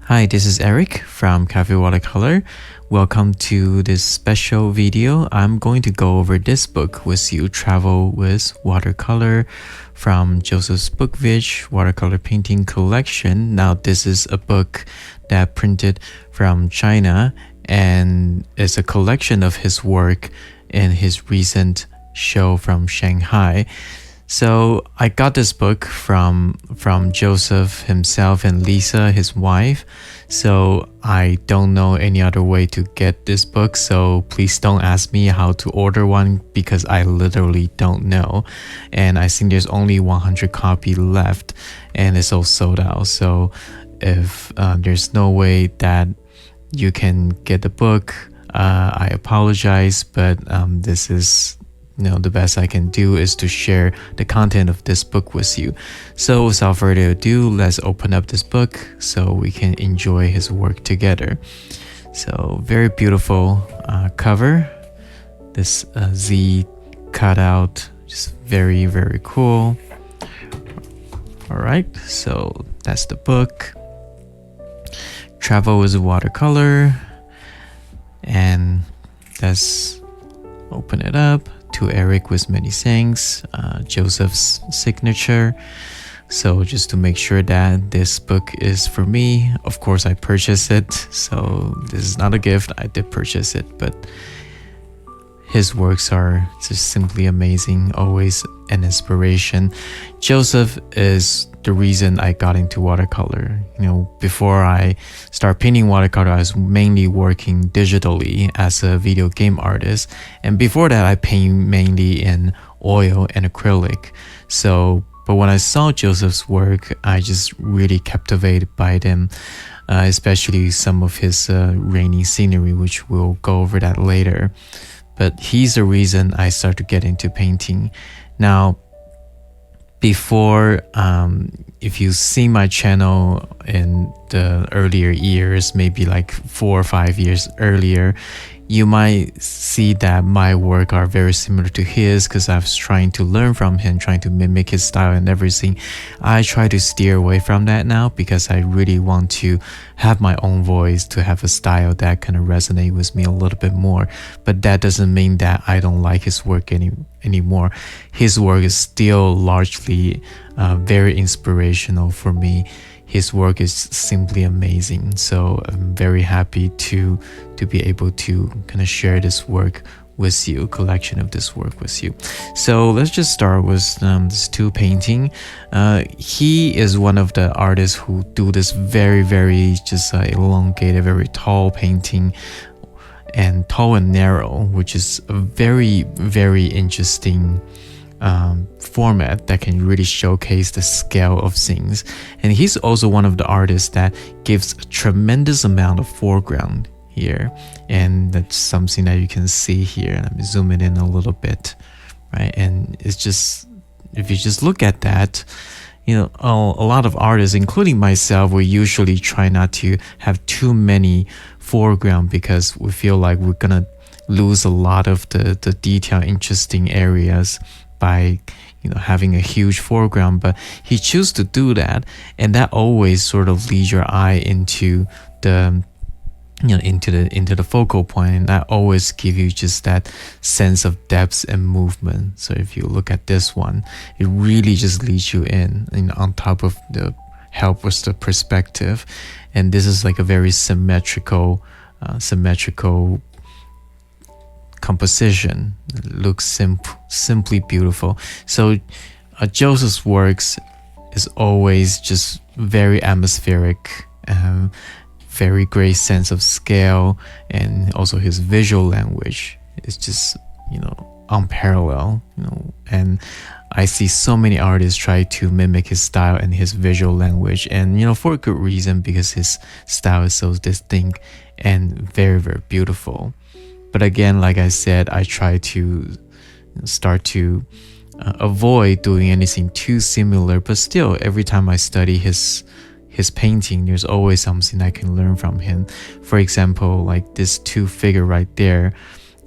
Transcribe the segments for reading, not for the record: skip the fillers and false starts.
Hi, this is Eric from Cafe Watercolor. Welcome to this special video. I'm going to go over this book with you, Travel with Watercolor from Joseph Zbukvic Watercolor Painting Collection. Now, this is a book that printed from China and is a collection of his work in his recent show from Shanghai. So I got this book from Joseph himself and Lisa, his wife. So I don't know any other way to get this book. So please don't ask me how to order one because I literally don't know. And I think there's only 100 copy left and it's all sold out. So if there's no way that you can get the book, I apologize, but this is the best I can do is to share the content of this book with you. So without further ado, let's open up this book so we can enjoy his work together. So very beautiful cover. This Z cutout, just very, very cool. All right, so that's the book. Travel with Watercolor. And let's open it up. To Eric with many thanks, Joseph's signature. So just to make sure that this book is for me, of course I purchased it. So this is not a gift, I did purchase it, but his works are just simply amazing, always an inspiration. Joseph is the reason I got into watercolor. Before I start painting watercolor, I was mainly working digitally as a video game artist. And before that, I paint mainly in oil and acrylic. But when I saw Joseph's work, I just really captivated by them, especially some of his rainy scenery, which we'll go over that later. But he's the reason I started to get into painting. Now, before, if you see my channel in the earlier years, maybe like 4 or 5 years earlier, you might see that my work are very similar to his because I was trying to learn from him, trying to mimic his style and everything. I try to steer away from that now because I really want to have my own voice, to have a style that kind of resonate with me a little bit more. But that doesn't mean that I don't like his work anymore. His work is still largely very inspirational for me. His work is simply amazing. So I'm very happy to be able to kind of share this work with you, collection of this work with you. So let's just start with this two painting. He is one of the artists who do this very, very just elongated, very tall painting, and tall and narrow, which is a very, very interesting format that can really showcase the scale of things. And he's also one of the artists that gives a tremendous amount of foreground here, and that's something that you can see here. Let me zoom it in a little bit, right? And it's just, if you just look at that, a lot of artists, including myself, we usually try not to have too many foreground because we feel like we're gonna lose a lot of the detail, interesting areas by having a huge foreground. But he chose to do that, and that always sort of leads your eye into the into the focal point, and that always give you just that sense of depth and movement. So if you look at this one, it really just leads you in on top of the help with the perspective. And this is like a very symmetrical composition. It looks simply beautiful. So Joseph's works is always just very atmospheric, very great sense of scale, and also his visual language is just unparalleled. And I see so many artists try to mimic his style and his visual language, and for a good reason, because his style is so distinct and very, very beautiful. But again, like I said, I try to start to avoid doing anything too similar. But still, every time I study his painting, there's always something I can learn from him. For example, like this two figure right there,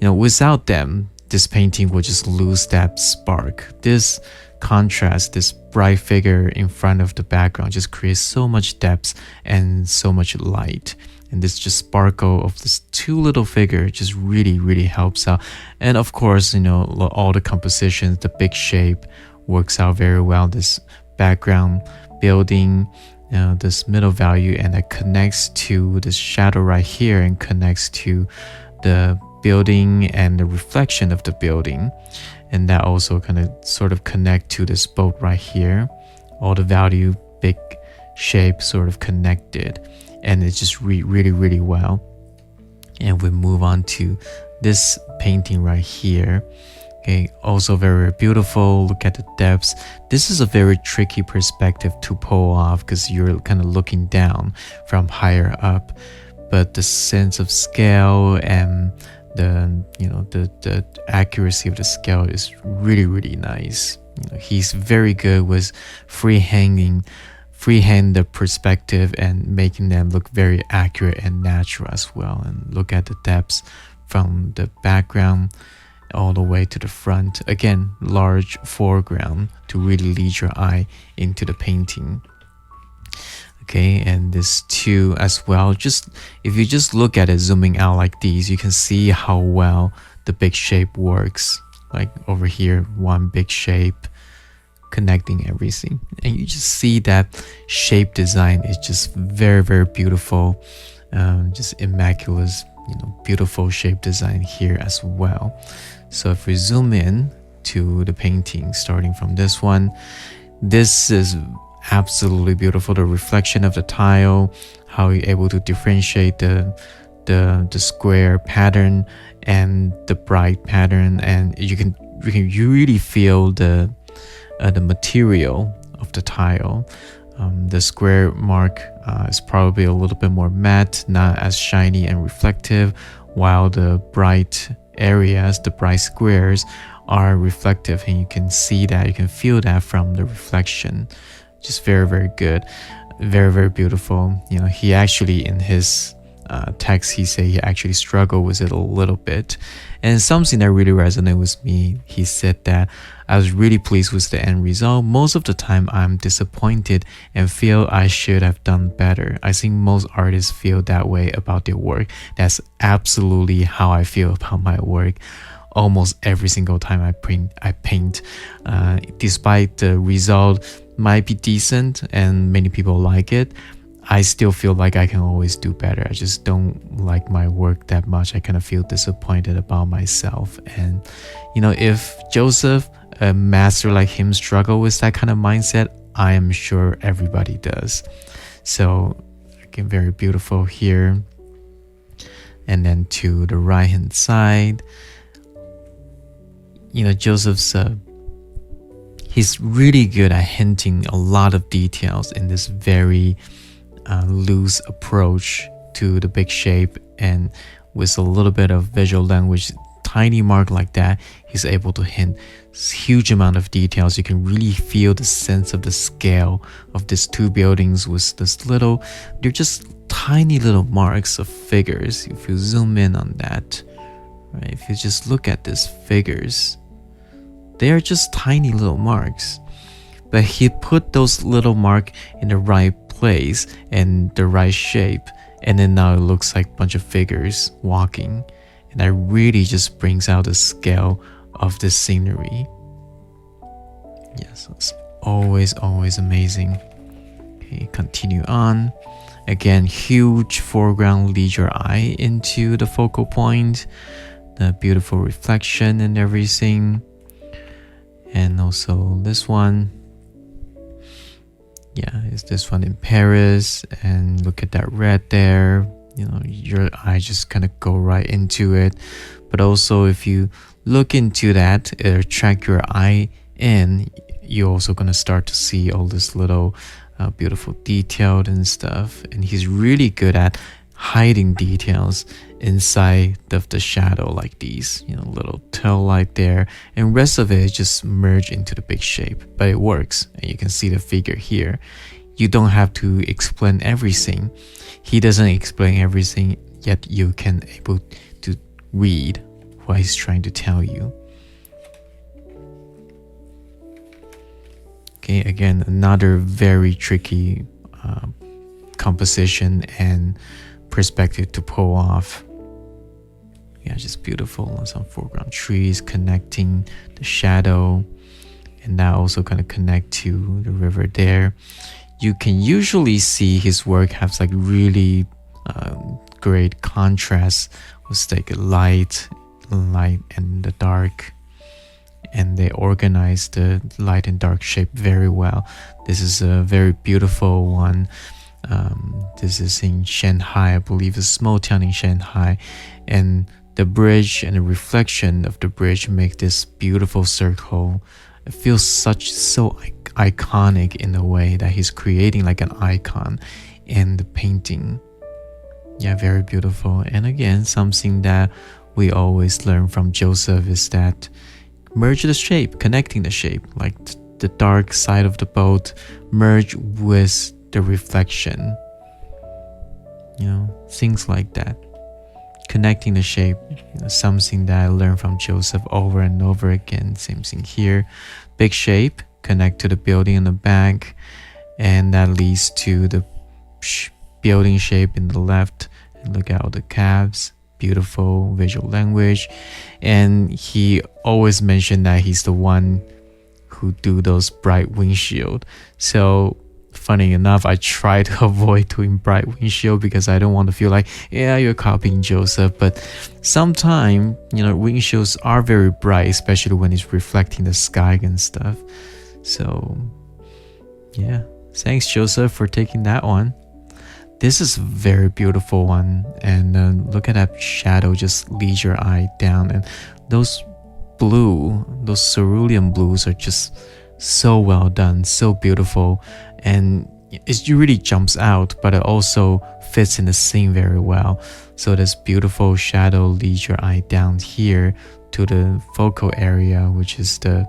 without them, this painting will just lose that spark. This contrast, this bright figure in front of the background just creates so much depth and so much light. And this just sparkle of this two little figure just really helps out. And of course, all the compositions, the big shape works out very well. This background building, this middle value, and that connects to this shadow right here and connects to the building and the reflection of the building. And that also kind of sort of connect to this boat right here. All the value, big shape sort of connected. And it's just really well. And we move on to this painting right here. Okay, also very beautiful. Look at the depths. This is a very tricky perspective to pull off because you're kind of looking down from higher up. But the sense of scale and the accuracy of the scale is really nice. He's very good with freehand the perspective and making them look very accurate and natural as well. And look at the depths from the background all the way to the front. Again, large foreground to really lead your eye into the painting. Okay, and this too as well. Just if you just look at it zooming out like these, you can see how well the big shape works. Like over here, one big shape connecting everything, and you just see that shape design is just very beautiful. Just immaculate, beautiful shape design here as well. So if we zoom in to the painting, starting from this one, this is absolutely beautiful. The reflection of the tile, how you're able to differentiate the square pattern and the bright pattern, and you really feel the material of the tile. The square mark is probably a little bit more matte, not as shiny and reflective, while the bright areas, the bright squares, are reflective, and you can see that, you can feel that from the reflection. Just very good, very beautiful. He actually in his text, he said he actually struggled with it a little bit, and something that really resonated with me. He said that I was really pleased with the end result. Most of the time I'm disappointed and feel I should have done better. I think most artists feel that way about their work. That's absolutely how I feel about my work. Almost every single time I paint, despite the result might be decent and many people like it, I still feel like I can always do better. I just don't like my work that much. I kind of feel disappointed about myself. And if Joseph, a master like him, struggle with that kind of mindset, I am sure everybody does. So again, very beautiful here. And then to the right hand side, Joseph's he's really good at hinting a lot of details in this very loose approach to the big shape, and with a little bit of visual language, tiny mark like that, he's able to hint huge amount of details. You can really feel the sense of the scale of these two buildings with this little, they're just tiny little marks of figures. If you zoom in on that, right, if you just look at these figures, they are just tiny little marks, but he put those little mark in the right place and the right shape, and then now it looks like a bunch of figures walking, and that really just brings out the scale of the scenery. Yes, it's always amazing. Okay, continue on. Again, huge foreground, lead your eye into the focal point, the beautiful reflection and everything. And also this one, is this one in Paris, and look at that red there. Your eye just kind of go right into it. But also if you look into that, it attract your eye in, you're also gonna start to see all this little beautiful detail and stuff. And he's really good at hiding details inside of the shadow like these, little tail light there, and rest of it just merge into the big shape. But it works, and you can see the figure here. You don't have to explain everything. He doesn't explain everything, yet you can able to read what he's trying to tell you. Okay, again, another very tricky composition and perspective to pull off. Yeah, just beautiful. Some foreground trees connecting the shadow, and that also kind of connect to the river there. You can usually see his work has like really great contrast with like light and the dark, and they organize the light and dark shape very well. This is a very beautiful one. This is in Shanghai, I believe, a small town in Shanghai, and the bridge and the reflection of the bridge make this beautiful circle. It feels so iconic in a way that he's creating like an icon in the painting. Yeah, very beautiful. And again, something that we always learn from Joseph is that merge the shape, connecting the shape, like the dark side of the boat merge with the reflection. Things like that. Connecting the shape, something that I learned from Joseph over and over again. Same thing here. Big shape, connect to the building in the back, and that leads to the building shape in the left. And look at all the cabs. Beautiful visual language. And he always mentioned that he's the one who do those bright windshield. So funny enough, I try to avoid doing bright windshield because I don't want to feel like, yeah, you're copying Joseph. But sometimes, windshields are very bright, especially when it's reflecting the sky and stuff. So yeah, thanks Joseph for taking that one. This is a very beautiful one, and look at that shadow just leads your eye down, and those cerulean blues are just so well done, so beautiful, and it really jumps out, but it also fits in the scene very well. So this beautiful shadow leads your eye down here to the focal area, which is the,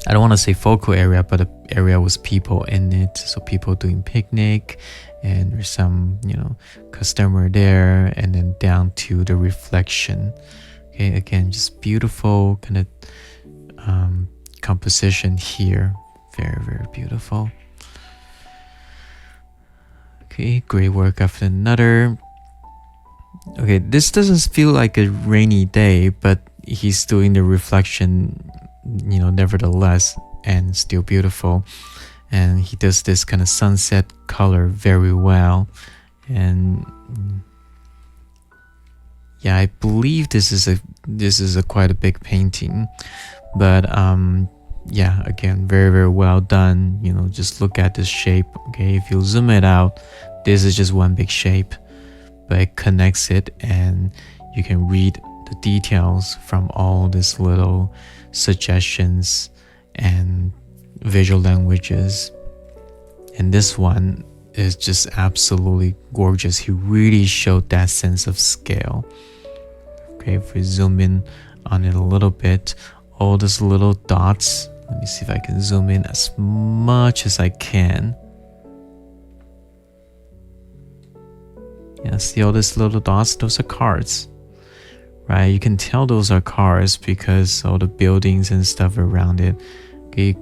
I don't want to say focal area, but the area with people in it. So people doing picnic, and there's some, customer there, and then down to the reflection. Okay, again, just beautiful kind of composition here. Very, very beautiful. Okay, great work after another. Okay, this doesn't feel like a rainy day, but he's doing the reflection, nevertheless, and still beautiful. And he does this kind of sunset color very well. And yeah, I believe this is a quite a big painting, but yeah, again, very, very well done. Just look at this shape. Okay, if you zoom it out, this is just one big shape, but it connects it, and you can read the details from all these little suggestions and visual languages. And this one is just absolutely gorgeous. He really showed that sense of scale. Okay, if we zoom in on it a little bit, all these little dots, let me see if I can zoom in as much as I can. Yeah, see all these little dots? Those are cars, right? You can tell those are cars because all the buildings and stuff around it. Okay,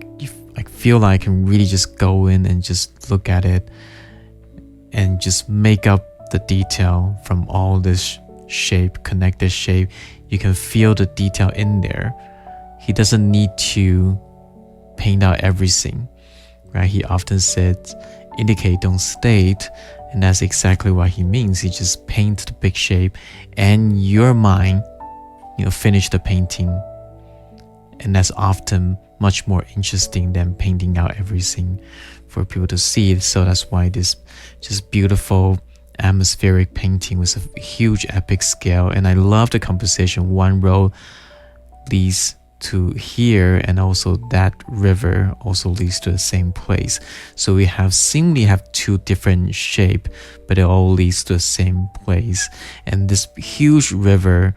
I feel like I can really just go in and just look at it and just make up the detail from all this shape, connected shape. You can feel the detail in there. He doesn't need to paint out everything, right? He often said, indicate, don't state, and that's exactly what he means. He just paints the big shape, and your mind, finish the painting, and that's often much more interesting than painting out everything for people to see it. So that's why this just beautiful atmospheric painting was a huge epic scale. And I love the composition. One row leads to here, and also that river also leads to the same place. So we seemingly have two different shape, but it all leads to the same place. And this huge river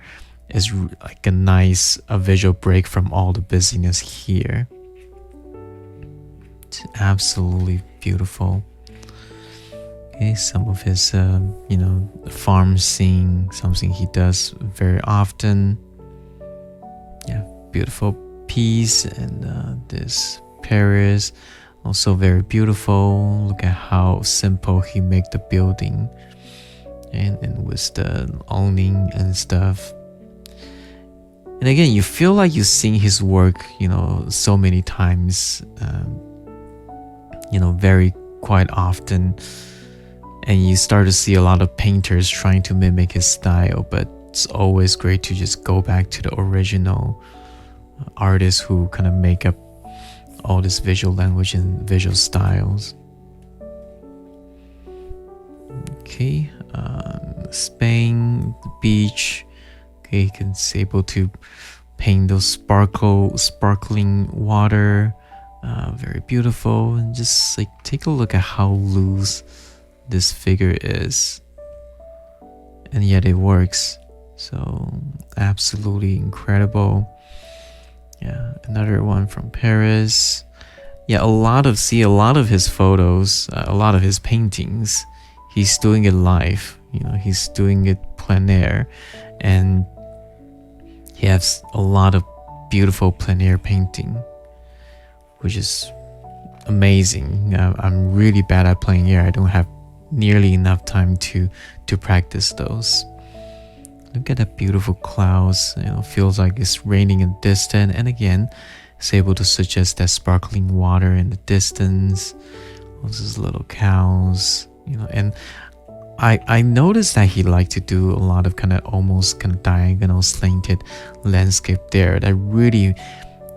is like a nice visual break from all the busyness here. It's absolutely beautiful. Okay, some of his farm scene, something he does very often. Yeah, beautiful piece, and this Paris, also very beautiful. Look at how simple he made the building, and with the awning and stuff. And again, you feel like you've seen his work, so many times, very quite often. And you start to see a lot of painters trying to mimic his style, but it's always great to just go back to the original artists who kind of make up all this visual language and visual styles. Okay, Spain, the beach. Okay, he's able to paint those sparkling water, very beautiful. And just like take a look at how loose this figure is, and yet it works. So absolutely incredible. Yeah, another one from Paris. Yeah, a lot of his photos, a lot of his paintings, he's doing it live. He's doing it plein air, and he has a lot of beautiful plein air painting, which is amazing. I'm really bad at plein air. I don't have nearly enough time to practice those. Look at that beautiful clouds. Feels like it's raining in the distance, and again, it's able to suggest that sparkling water in the distance. All these little cows, and I noticed that he liked to do a lot of almost diagonal slanted landscape there. That really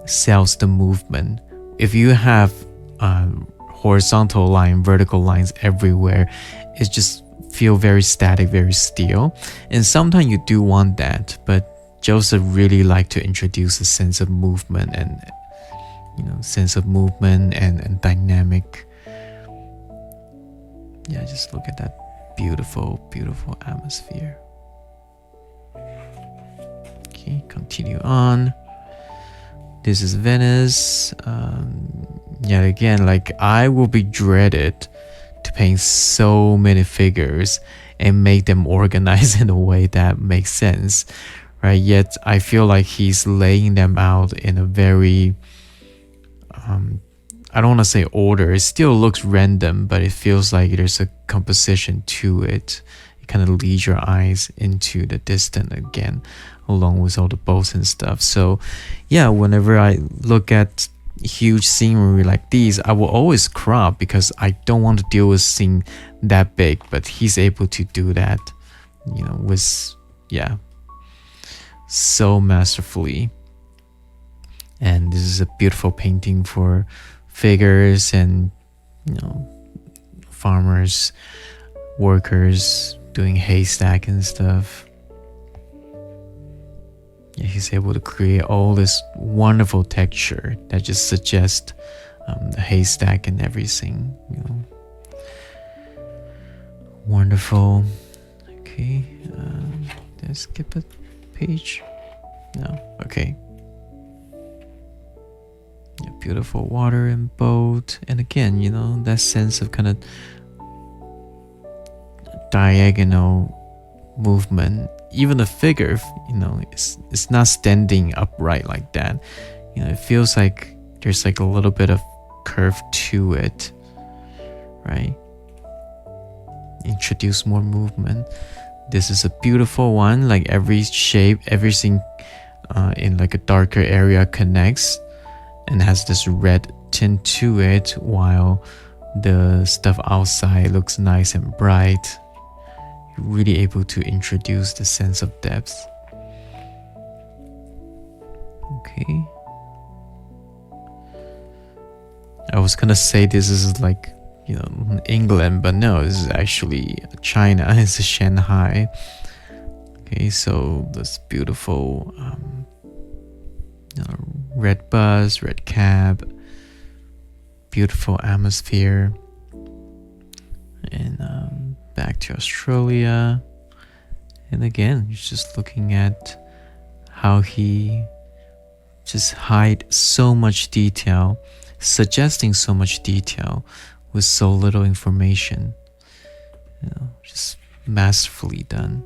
sells the movement. If you have horizontal line, vertical lines everywhere, it just feel very static, very still. And sometimes you do want that, but Joseph really liked to introduce a sense of movement and and dynamic. Yeah, just look at that beautiful atmosphere. Okay, continue on. This is Venice. Yet again, like I will be dreaded to paint so many figures and make them organized in a way that makes sense, right? Yet I feel like he's laying them out in a very I don't want to say order. It still looks random, but it feels like there's a composition to it. It kind of leads your eyes into the distance again, along with all the boats and stuff. So yeah, whenever I look at huge scenery like these, I will always crop because I don't want to deal with scene that big, but he's able to do that, with so masterfully. And this is a beautiful painting for figures and farmers, workers doing haystack and stuff. Yeah, he's able to create all this wonderful texture that just suggests the haystack and everything. Wonderful. Okay, did I skip a page? No. Okay. Yeah, beautiful water and boat, and again, that sense of kind of diagonal movement. Even the figure, it's not standing upright like that. It feels like there's like a little bit of curve to it, right? Introduce more movement. This is a beautiful one. Like every shape, everything in like a darker area connects and has this red tint to it, while the stuff outside looks nice and bright. You're really able to introduce the sense of depth. Okay. I was gonna say this is like, England, but no, this is actually China. It's Shanghai. Okay, so this beautiful red bus, red cab, beautiful atmosphere. And back to Australia. And again, you're just looking at how he just hide so much detail, suggesting so much detail with so little information. Just masterfully done.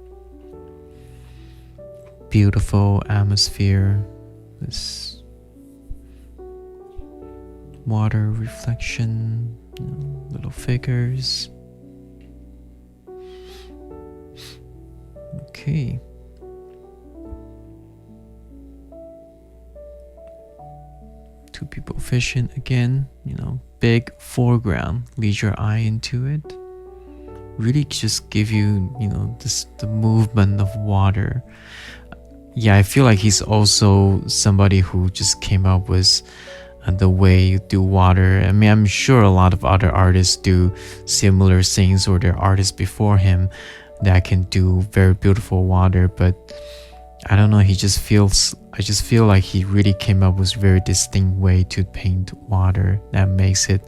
Beautiful atmosphere. This water reflection, little figures. Okay. Two people fishing again, big foreground. Lead your eye into it. Really just give you, the movement of water. Yeah, I feel like he's also somebody who just came up with the way you do water. I mean, I'm sure a lot of other artists do similar things, or there are artists before him that can do very beautiful water, but I don't know, I just feel like he really came up with a very distinct way to paint water that makes it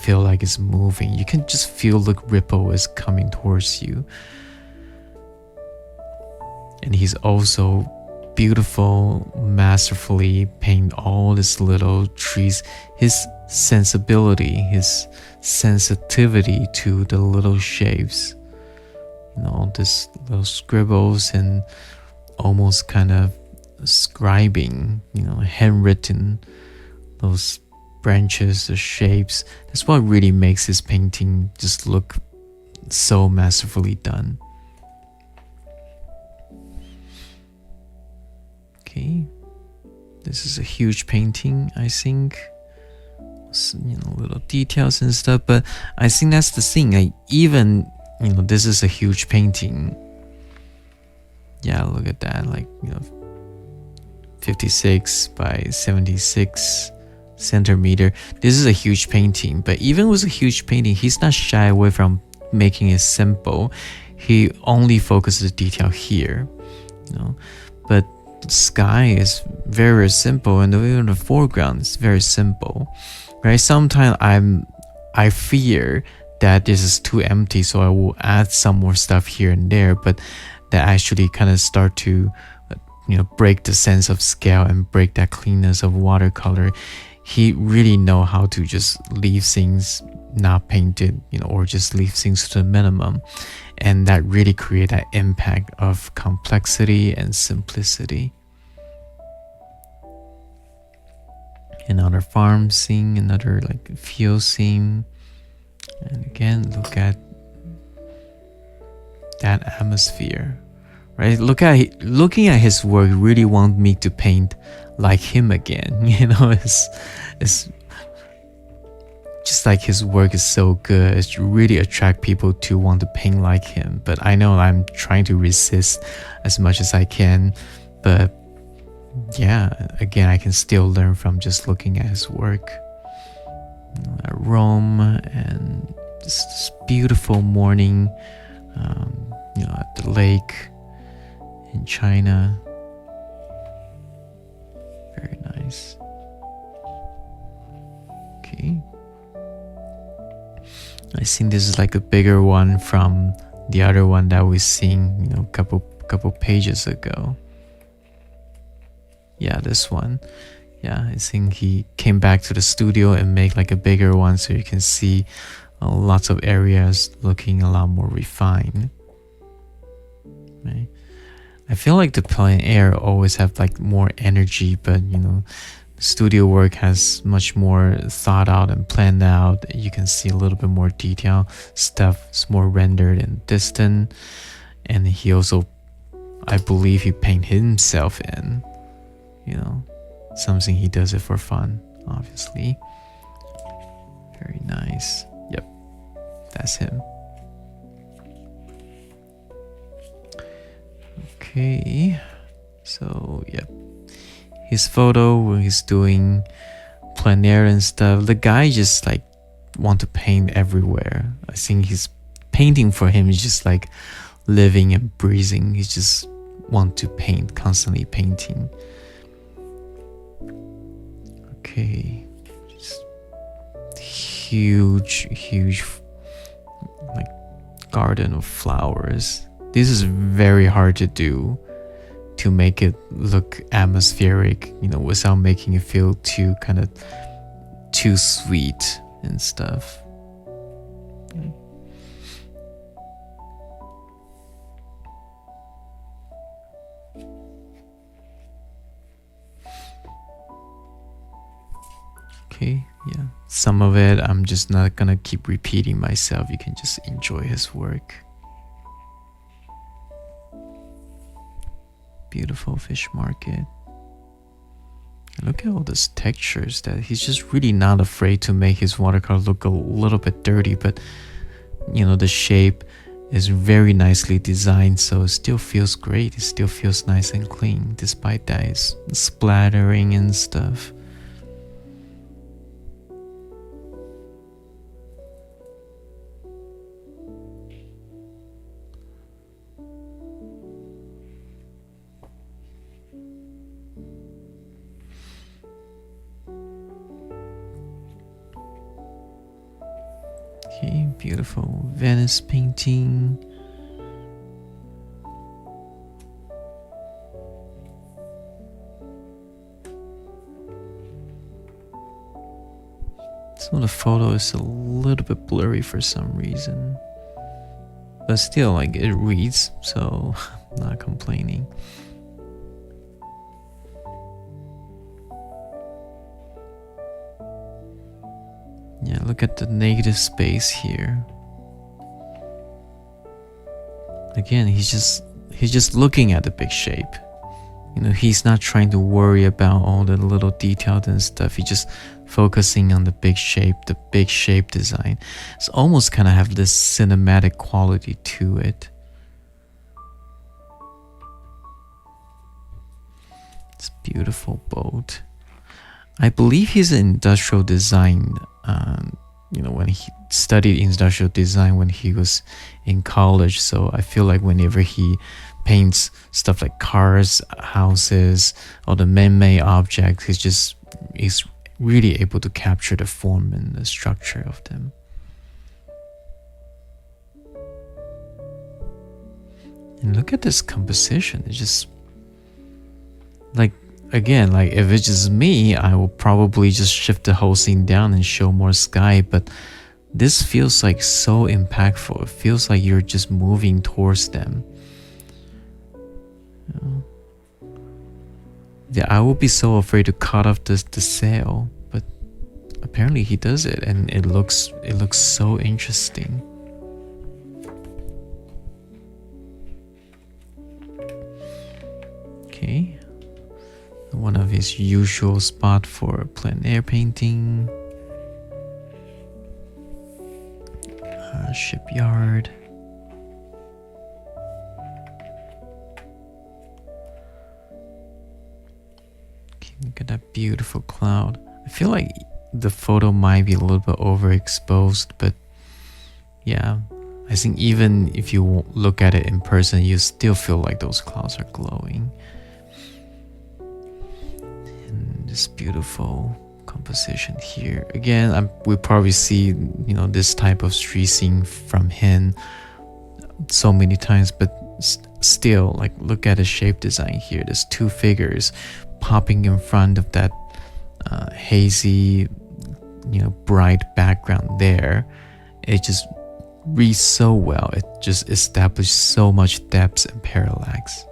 feel like it's moving. You can just feel the ripple is coming towards you. And he's also beautiful, masterfully paint all these little trees. His sensibility, his sensitivity to the little shapes, these little scribbles and almost kind of scribing, handwritten, those branches, the shapes. That's what really makes his painting just look so masterfully done. Okay, this is a huge painting, I think. Little details and stuff, but I think that's the thing. Even this is a huge painting. Yeah, look at that, 56 by 76 centimeter. This is a huge painting, but even with a huge painting, he's not shy away from making it simple. He only focuses the detail here, but the sky is very simple, and even the foreground is very simple, right? Sometimes I fear that this is too empty, so I will add some more stuff here and there, but that actually kind of start to break the sense of scale and break that cleanness of watercolor. He really know how to just leave things not painted, or just leave things to the minimum, and that really create that impact of complexity and simplicity. Another farm scene, another field scene, and again look at that atmosphere, right? Looking at his work really want me to paint like him again. It's just like his work is so good. It really attract people to want to paint like him. But I know I'm trying to resist as much as I can. But yeah, again, I can still learn from just looking at his work. At Rome, and this beautiful morning, at the lake in China. Very nice. Okay. I think this is a bigger one from the other one that we seen, a couple pages ago. Yeah, this one. Yeah, I think he came back to the studio and made a bigger one, so you can see lots of areas looking a lot more refined. Right? I feel like the plein air always have more energy, but studio work has much more thought out and planned out. You can see a little bit more detail. Stuff is more rendered and distant. And he also, I believe he paint himself in, something he does it for fun, obviously. Very nice. Yep, that's him. Okay, so yep, his photo when he's doing plein air and stuff, the guy just want to paint everywhere. I think his painting for him is just living and breathing. He just want to paint, constantly painting. Okay, just huge garden of flowers. This is very hard to do, to make it look atmospheric, without making it feel too sweet and stuff. Okay, yeah. Some of it, I'm just not gonna keep repeating myself. You can just enjoy his work. Beautiful fish market. Look at all these textures that he's just really not afraid to make his watercolor look a little bit dirty, but you know, the shape is very nicely designed, so it still feels great. It still feels nice and clean, despite that it's splattering and stuff. Okay, beautiful Venice painting. So the photo is a little bit blurry for some reason, but still, like, it reads, so I'm not complaining. Yeah, look at the negative space here. Again, he's just looking at the big shape. You know, he's not trying to worry about all the little details and stuff. He's just focusing on the big shape design. It's almost kind of have this cinematic quality to it. It's a beautiful boat. I believe he's an industrial design. You know, when he studied industrial design when he was in college. So I feel like whenever he paints stuff like cars, houses, or the man-made objects, he's really able to capture the form and the structure of them. And look at this composition. It's just like, again, like if it's just me, I will probably just shift the whole scene down and show more sky, but this feels like so impactful. It feels like you're just moving towards them. Yeah, I would be so afraid to cut off the sail, but apparently he does it, and it looks so interesting. Okay, one of his usual spot for plein air painting. Shipyard. Okay, look at that beautiful cloud. I feel like the photo might be a little bit overexposed, but yeah, I think even if you look at it in person, you still feel like those clouds are glowing. And this beautiful composition here. Again, we probably see, you know, this type of street scene from him so many times, but still, like, look at the shape design here. There's two figures popping in front of that hazy, you know, bright background there. It just reads so well. It just established so much depth and parallax.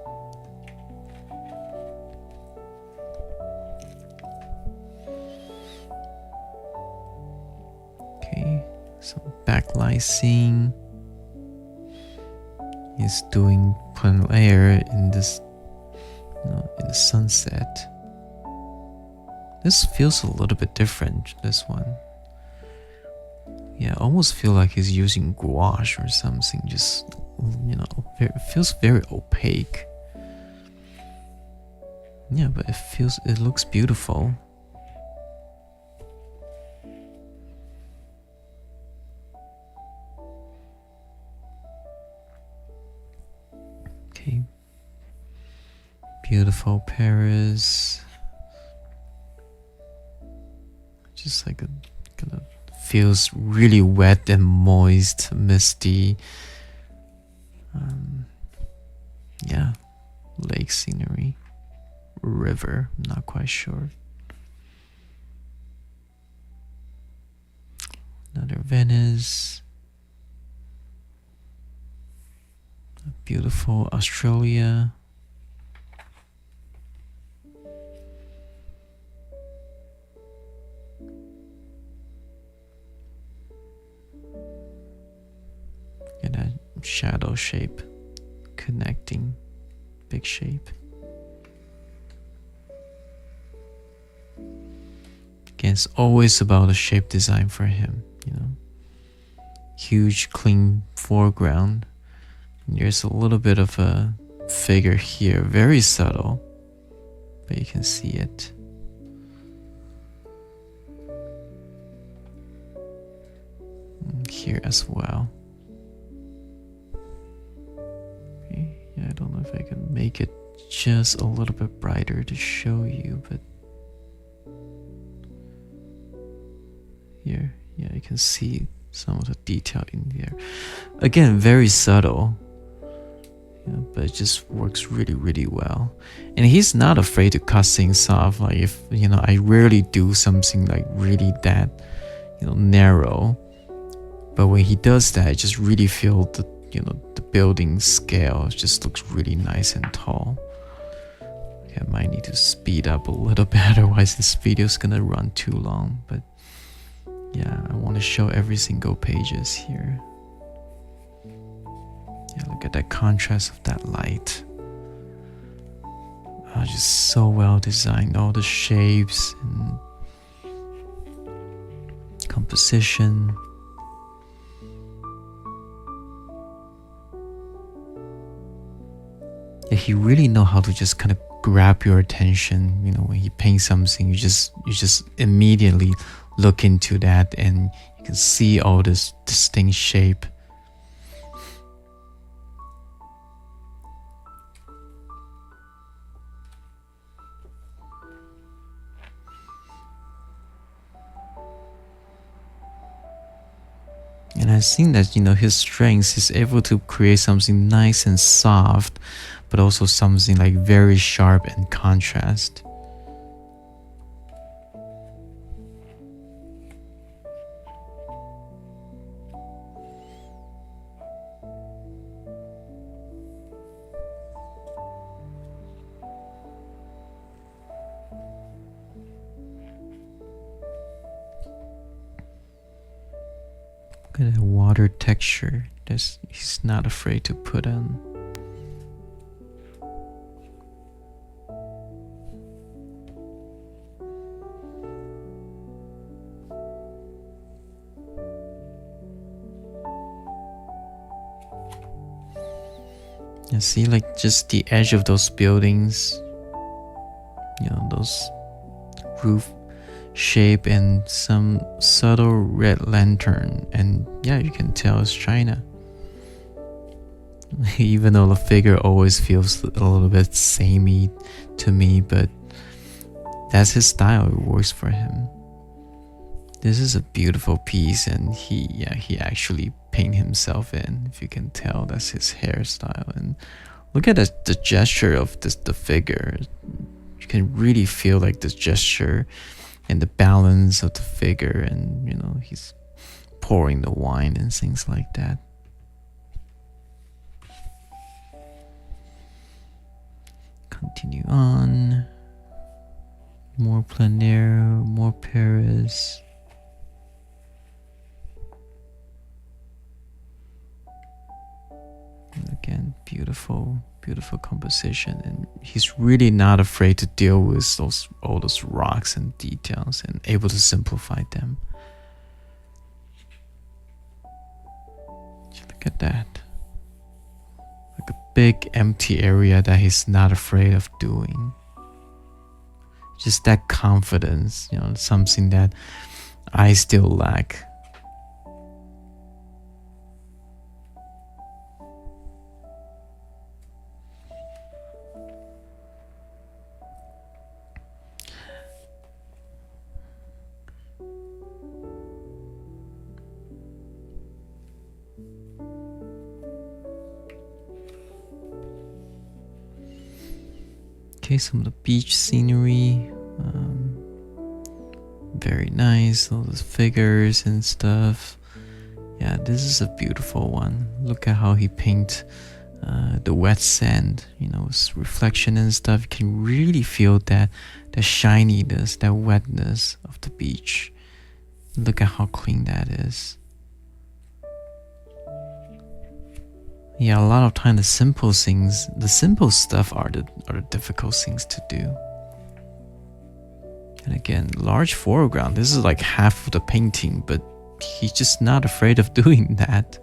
Okay, some backlight scene. He's doing plein air in this, you know, in the sunset. This feels a little bit different, this one. Yeah, I almost feel like he's using gouache or something. Just, you know, it feels very opaque. Yeah, but it looks beautiful. Okay. Beautiful Paris. Just like kind of feels really wet and moist, misty. Yeah, lake scenery, river, I'm not quite sure. Another Venice. Beautiful Australia. shadow shape connecting big shape. Again, it's always about the shape design for him, you know. Huge clean foreground. There's a little bit of a figure here, very subtle, but you can see it. And here as well. Okay. Yeah, I don't know if I can make it just a little bit brighter to show you, but here, yeah, you can see some of the detail in there. Again, very subtle, yeah, but it just works really, really well. And he's not afraid to cut things off. Like, if, you know, I rarely do something like really that, you know, narrow, but when he does that, I just really feel the, you know, the building scale just looks really nice and tall. Okay, I might need to speed up a little bit, otherwise this video is gonna run too long. But yeah, I want to show every single pages here. Yeah, look at that contrast of that light. Oh, just so well designed. All the shapes and composition. Yeah, he really know how to just kind of grab your attention. You know, when he paints something, you just immediately look into that, and you can see all this distinct shape. And I think that, you know, his strength is able to create something nice and soft, but also something like very sharp and contrast. Look at the water texture that he's not afraid to put on. You see, like, just the edge of those buildings, you know, those roof shape and some subtle red lantern, and yeah, you can tell it's China. Even though the figure always feels a little bit samey to me, but that's his style. It works for him. This is a beautiful piece, and he actually paint himself in. If you can tell, that's his hairstyle. And look at the gesture of the figure. You can really feel like the gesture and the balance of the figure, and, you know, he's pouring the wine and things like that. Continue on. More plein air, more Paris. And again, beautiful composition, and he's really not afraid to deal with all those rocks and details, and able to simplify them. Look at that, like a big empty area that he's not afraid of doing. Just that confidence, you know, something that I still lack. Okay, some of the beach scenery, very nice, all those figures and stuff. Yeah, this is a beautiful one. Look at how he paint the wet sand, you know, with reflection and stuff. You can really feel that shininess, that wetness of the beach. Look at how clean that is. Yeah, a lot of time the simple stuff are the difficult things to do. And again, large foreground, this is like half of the painting, but he's just not afraid of doing that.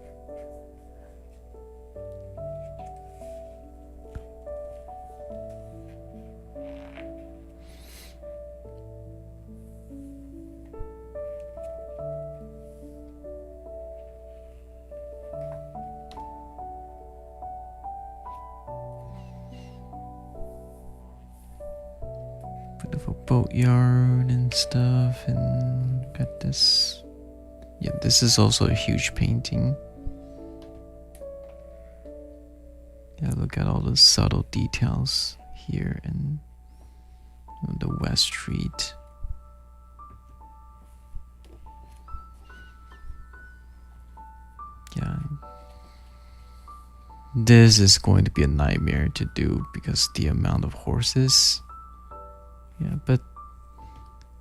Bit of a boatyard and stuff, and got this. Yeah, this is also a huge painting. Yeah, look at all the subtle details here in the West Street. Yeah. This is going to be a nightmare to do because the amount of horses. Yeah, but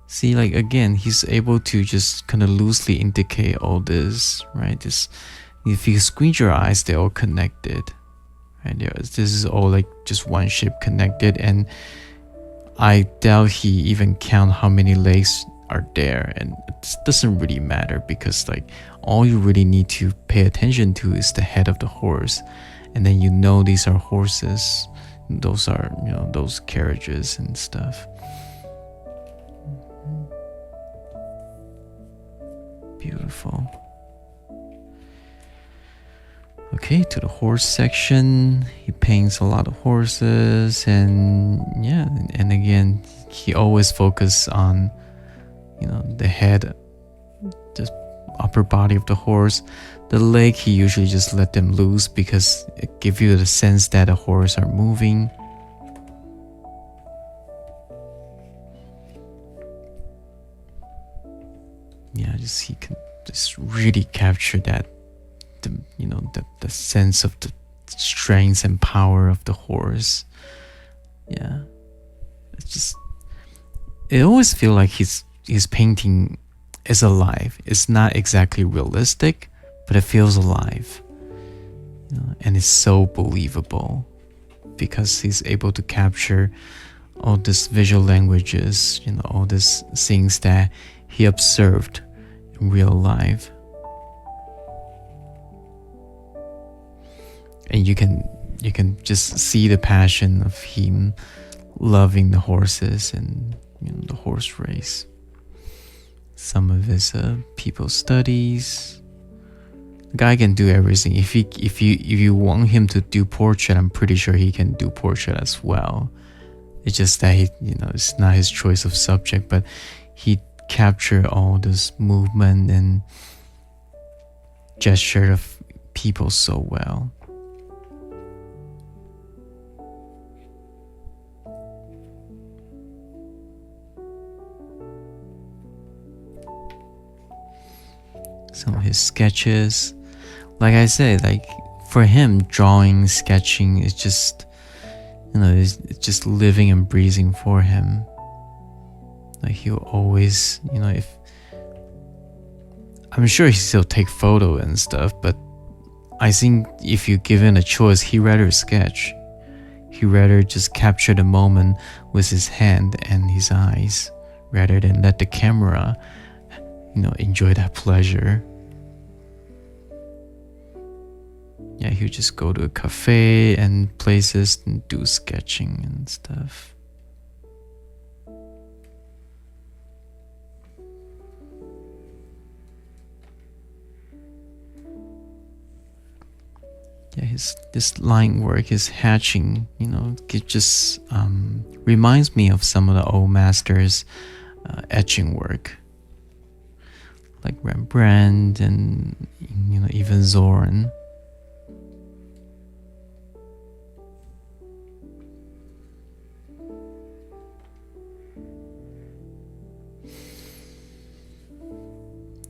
see, like again, he's able to just kind of loosely indicate all this, right? This, if you squint your eyes, they're all connected, right? This is all like just one ship connected, and I doubt he even count how many legs are there, and it doesn't really matter because like all you really need to pay attention to is the head of the horse, and then these are horses, those are those carriages and stuff. Beautiful. Okay, to the horse section. He paints a lot of horses, and yeah, and again, he always focuses on the head, the upper body of the horse. The leg, he usually just let them loose because it gives you the sense that the horse are moving. Yeah, he can just really capture that, the sense of the strength and power of the horse. Yeah, it always feels like his painting is alive. It's not exactly realistic, but it feels alive, and it's so believable because he's able to capture all these visual languages, all these things that he observed in real life. And you can just see the passion of him loving the horses and the horse race. Some of his people studies. The guy can do everything. If you want him to do portrait, I'm pretty sure he can do portrait as well. It's just that it's not his choice of subject, but he captured all this movement and gesture of people so well. Some of his sketches, like I said, like for him, drawing, sketching is just, it's just living and breathing for him. Like he'll always, if I'm sure he still take photo and stuff, but I think if you give him a choice, he'd rather sketch. He'd rather just capture the moment with his hand and his eyes, rather than let the camera, enjoy that pleasure. Yeah, he'll just go to a cafe and places and do sketching and stuff. Yeah, this line work, his hatching, it just reminds me of some of the old masters' etching work, like Rembrandt and even Zoran.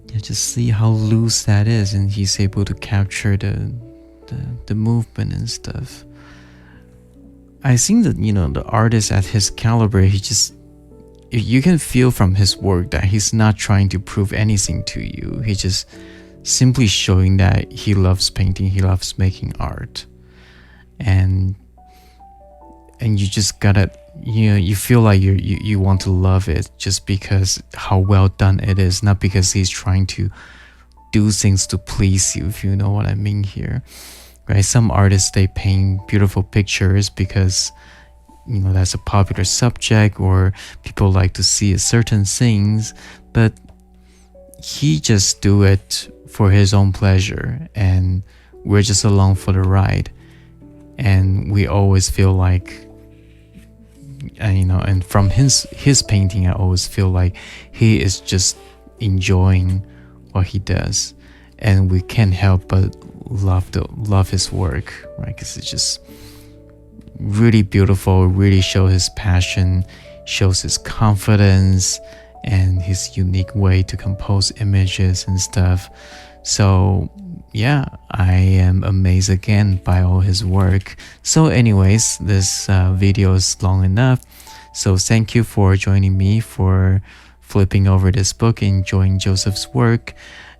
Yeah, just see how loose that is, and he's able to capture the movement and stuff. I think that the artist at his caliber, you can feel from his work that he's not trying to prove anything to you. He just simply showing that he loves painting, he loves making art. And you just gotta, you feel like you want to love it just because how well done it is, not because he's trying to do things to please you, if you know what I mean here, right? Some artists, they paint beautiful pictures because that's a popular subject, or people like to see certain things, but he just do it for his own pleasure, and we're just along for the ride. And we always feel like, and from his painting, I always feel like he is just enjoying what he does, and we can't help but love his work, right? Because it's just really beautiful, really shows his passion, shows his confidence, and his unique way to compose images and stuff. So yeah, I am amazed again by all his work. So anyways, this video is long enough, so thank you for joining me for flipping over this book, enjoying Joseph's work.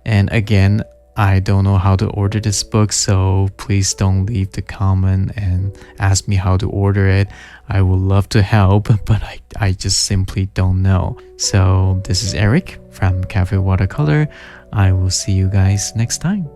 And again, I don't know how to order this book, so please don't leave the comment and ask me how to order it. I would love to help, but I just simply don't know. So this is Eric from Cafe Watercolor. I will see you guys next time.